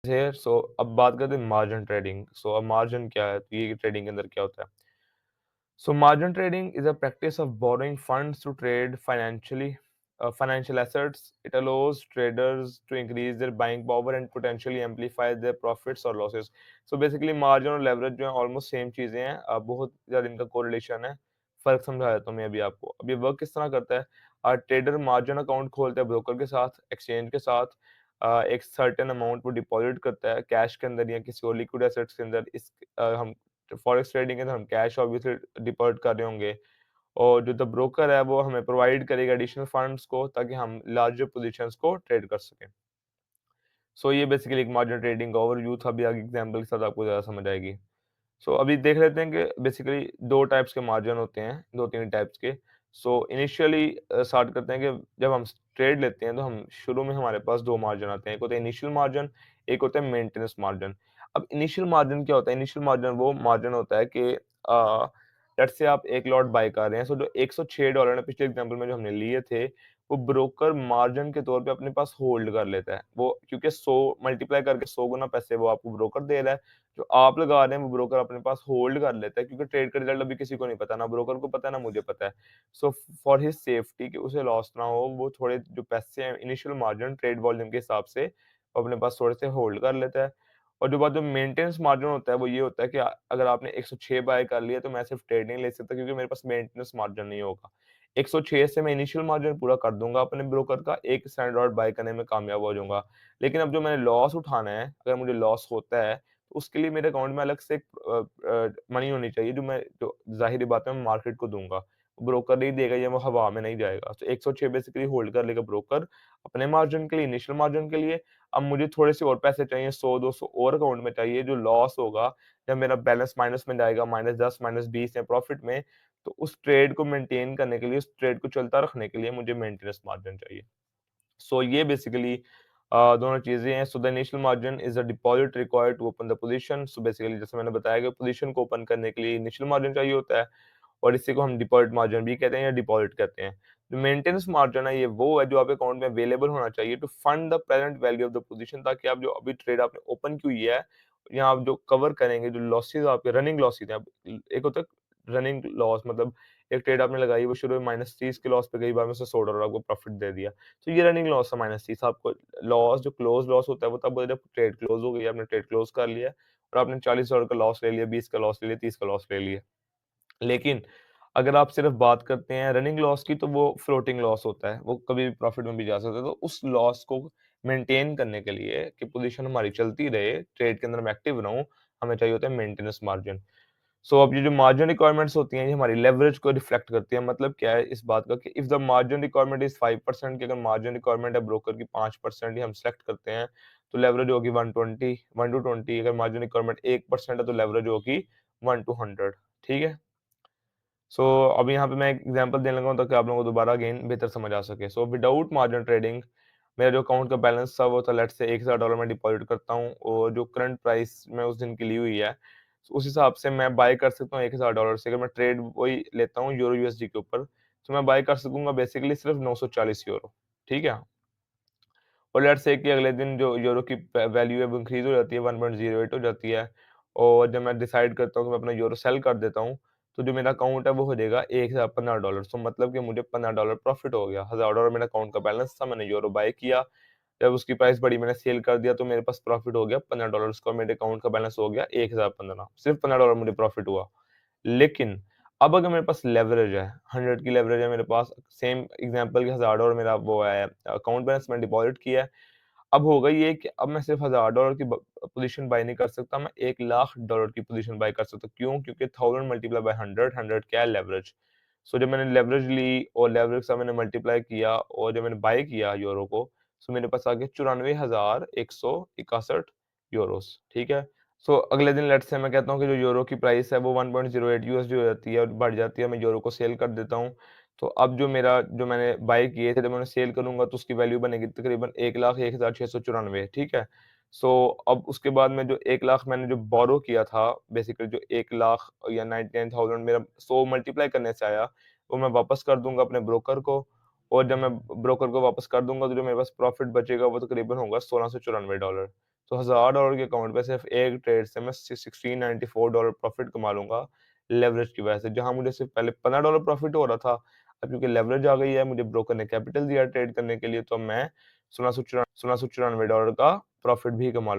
है। अब बात करते हैं मार्जिन ट्रेडिंग। अब मार्जिन क्या है? तो ये ट्रेडिंग के अंदर क्या होता है? Margin trading is a practice of borrowing funds to trade financial assets. It allows traders to increase their buying power and potentially amplify their profits or losses. Basically margin और leverage जो है almost same चीजें हैं। बहुत ज़्यादा इनका correlation है। फर्क समझा देता हूँ मैं अभी आपको। अब ये वर्क किस तरह करता है? ट्रेडर मार्जिन अकाउंट खोलता है ब्रोकर के साथ, एक्सचेंज के साथ। एक सर्टेन अमाउंट वो डिपॉजिट करता है कैश के अंदर या किसी और लिक्विड एसेट्स के अंदर। हम फॉरेक्स ट्रेडिंग के अंदर हम कैश ऑब्वियसली डिपॉजिट कर रहे होंगे, और जो द ब्रोकर है वो हमें प्रोवाइड करेगा एडिशनल फंड्स को, ताकि हम लार्जर पोजीशंस को ट्रेड कर सकें। ये बेसिकली एक मार्जिन ट्रेडिंग का ओवरव्यू था। अभी आगे एग्जांपल के साथ आपको ज़्यादा समझ आएगी। अभी देख लेते हैं कि बेसिकली 2 टाइप्स के मार्जिन होते हैं, 2-3 टाइप्स के। इनिशियली स्टार्ट करते हैं कि जब हम ट्रेड लेते हैं तो हम शुरू में हमारे पास 2 मार्जिन आते हैं। एक होता है इनिशियल मार्जिन, एक होता है मेंटेनेंस मार्जिन। अब इनिशियल मार्जिन क्या होता है? इनिशियल मार्जिन वो मार्जिन होता है कि लेट्स से आप 1 लॉट बाय कर रहे हैं, जो $106 ने पिछले एग्जांपल में जो हमने लिए थे, वो ब्रोकर मार्जिन के तौर पे अपने पास होल्ड कर लेता है। वो क्योंकि 100 मल्टीप्लाई करके 100 गुना पैसे वो आपको ब्रोकर दे रहा है। जो आप लगा रहे हैं वो ब्रोकर अपने पास होल्ड कर लेता है, क्योंकि ट्रेड का रिजल्ट अभी किसी को नहीं पता, ना ब्रोकर को पता है ना मुझे पता है। सो फॉर हिज सेफ्टी कि उसे लॉस ना हो, वो थोड़े जो पैसे हैं इनिशियल मार्जिन ट्रेड वॉल्यूम के हिसाब से वो अपने पास थोड़े से होल्ड कर लेता है। और जो मेंटेनेंस मार्जिन होता है वो ये होता है कि अगर आपने 106 बाय कर लिया तो मैं सिर्फ ट्रेड नहीं ले सकता, क्योंकि मेरे पास मेंटेनेंस मार्जिन नहीं होगा। 106 से मैं इनिशियल मार्जिन पूरा कर दूंगा अपने ब्रोकर का, एक स्टैंडर्ड लॉट बाय करने में कामयाब हो जाऊंगा। लेकिन अब जो मैंने लॉस उठाना है, अगर मुझे लॉस होता है तो उसके लिए मेरे अकाउंट में अलग से एक मनी होनी चाहिए, जो ज़ाहिर-सी बात है मैं मार्केट को दूँगा। ब्रोकर नहीं देगा या वो हवा में नहीं जाएगा। 106 बेसिकली होल्ड कर लेगा ब्रोकर अपने मार्जिन के लिए, इनिशियल मार्जिन के लिए। अब मुझे थोड़े से और पैसे चाहिए, 100-200 और अकाउंट में चाहिए, जो लॉस होगा जब मेरा बैलेंस माइनस में जाएगा, -10 -20 या प्रॉफिट में, तो उस ट्रेड को मेंटेन करने के लिए, उस ट्रेड को चलता रखने के लिए मुझे मेंटेनेंस मार्जिन चाहिए। ये बेसिकली दोनों चीज़ें हैं। The initial margin is a deposit required to open the position. Basically जैसे मैंने बताया कि पोज़ीशन को ओपन करने के लिए इनिशियल मार्जिन चाहिए होता है, और इसी को हम डिपॉज़िट मार्जिन भी कहते हैं या डिपॉज़िट कहते हैं। जो मेंटेनेंस मार्जिन है, ये वो है जो आपके अकाउंट में अवेलेबल होना चाहिए to fund the present value of the position, ताकि आप जो अभी ट्रेड आपने ओपन की हुई है, या आप जो कवर करेंगे, जो लॉसेस आपके रनिंग लॉसेस हैं। अब एक होता है रनिंग लॉस, मतलब एक ट्रेड आपने लगाई, वो शुरू में -30 के लॉस पे गई, बाद में उसने $100 आपको प्रॉफिट दे दिया। तो ये रनिंग लॉस है -30। आपको लॉस, जो क्लोज़ लॉस होता है, वो तब होता है जब ट्रेड क्लोज़ हो गई, आपने ट्रेड क्लोज़ कर लिया और आपने $40 का लॉस ले लिया, 20 का लॉस ले लिया, 30 का लॉस ले लिया। लेकिन अगर आप सिर्फ बात करते हैं रनिंग लॉस की, तो वो फ्लोटिंग लॉस होता है, वो कभी भी प्रॉफिट में भी जा सकता है। तो उस लॉस को मेंटेन करने के लिए कि पोजीशन हमारी चलती रहे, ट्रेड के अंदर मैं एक्टिव रहूँ, हमें चाहिए होता है मेंटेनेंस मार्जिन। अब ये जो मार्जिन रिक्वायरमेंट्स होती हैं, ये हमारी लेवरेज को रिफ्लेक्ट करती है। मतलब क्या है इस बात का कि if the margin requirement is 5%, कि अगर मार्जिन रिक्वायरमेंट है ब्रोकर की 5% ही हम सेलेक्ट करते हैं, तो लेवरेज होगी 120, 1 टू 20। अगर मार्जिन रिक्वायरमेंट 1% है तो लेवरेज होगी 1 टू 100। ठीक है? अब यहाँ पे मैं एक एग्जांपल देने लगा हूँ ताकि आप लोगों को दोबारा अगेन बेहतर समझ आ सके। विदाउट मार्जिन ट्रेडिंग मेरा जो अकाउंट का बैलेंस था वो था, लेट्स से $1000 मैं डिपॉज़िट करता हूँ, और जो करंट प्राइस मैं उस दिन की ली हुई है, उस हिसाब से मैं बाय कर सकता हूँ $1000 से। अगर मैं ट्रेड वही लेता हूँ यूरो यूएसडी के ऊपर, तो मैं बाय कर सकूँगा बेसिकली सिर्फ €940। ठीक है? और लेट्स से कि अगले दिन जो यूरो की वैल्यू है वो इंक्रीज़ हो जाती है, 1.08 हो जाती है, और जब मैं डिसाइड करता हूँ कि मैं अपना यूरो सेल कर देता हूँ, तो जो मेरा अकाउंट है वो हो जाएगा $1015। मतलब कि मुझे $15 प्रॉफिट हो गया। $1000 मेरा अकाउंट का बैलेंस था, मैंने यूरो बाय किया, जब उसकी प्राइस बढ़ी मैंने सेल कर दिया, तो मेरे पास प्रॉफिट हो गया $15 का, मेरे अकाउंट का बैलेंस हो गया 1015। सिर्फ $15 मुझे प्रॉफिट हुआ। लेकिन अब अगर मेरे पास लेवरेज है, 100 की लेवरेज है मेरे पास, सेम एग्जांपल के $1000 मेरा वो है अकाउंट बैलेंस, मैंने डिपॉज़िट किया है। अब होगा ये कि अब मैं सिर्फ $1000 की पोजीशन बाय नहीं कर सकता, मैं $1,00,000 की पोजीशन बाय कर सकता हूँ। क्यों? क्योंकि 1000 मल्टीप्लाई बाय 100, 100 क्या है? लेवरेज। जब मैंने लेवरेज ली और लेवरेज से मैंने मल्टीप्लाई किया और जब मैंने बाय किया यूरो को, मेरे पास आ गया 94,161 यूरोस। ठीक है? अगले दिन लेट्स से मैं कहता हूँ कि जो यूरो की प्राइस है वो 1.08 यूएसडी हो जाती है और बढ़ जाती है, मैं यूरो को सेल कर देता हूँ। तो अब जो मैंने बाय किए थे, जब मैं उन्हें सेल करूँगा तो उसकी वैल्यू बनेगी तकरीबन 1,01,694। ठीक है? अब उसके बाद में जो 1,00,000 मैंने जो बोरो किया था, बेसिकली जो 1,00,000 या 99,000 मेरा 100 मल्टीप्लाई करने से आया, वो मैं वापस कर दूँगा अपने ब्रोकर को, और जब मैं ब्रोकर को वापस कर दूँगा तो जो मेरे पास प्रॉफिट बचेगा वो तकरीबन होगा $1694। तो $1000 के अकाउंट पे सिर्फ़ एक ट्रेड से मैं $1694 प्रॉफ़िट कमा लूँगा लेवरेज की वजह से। जहाँ मुझे सिर्फ़ पहले $15 प्रॉफ़िट हो रहा था, अब क्योंकि लेवरेज आ गई है, मुझे ब्रोकर ने कैपिटल दिया ट्रेड करने के लिए, तो मैं $1694 का प्रॉफ़िट भी कमा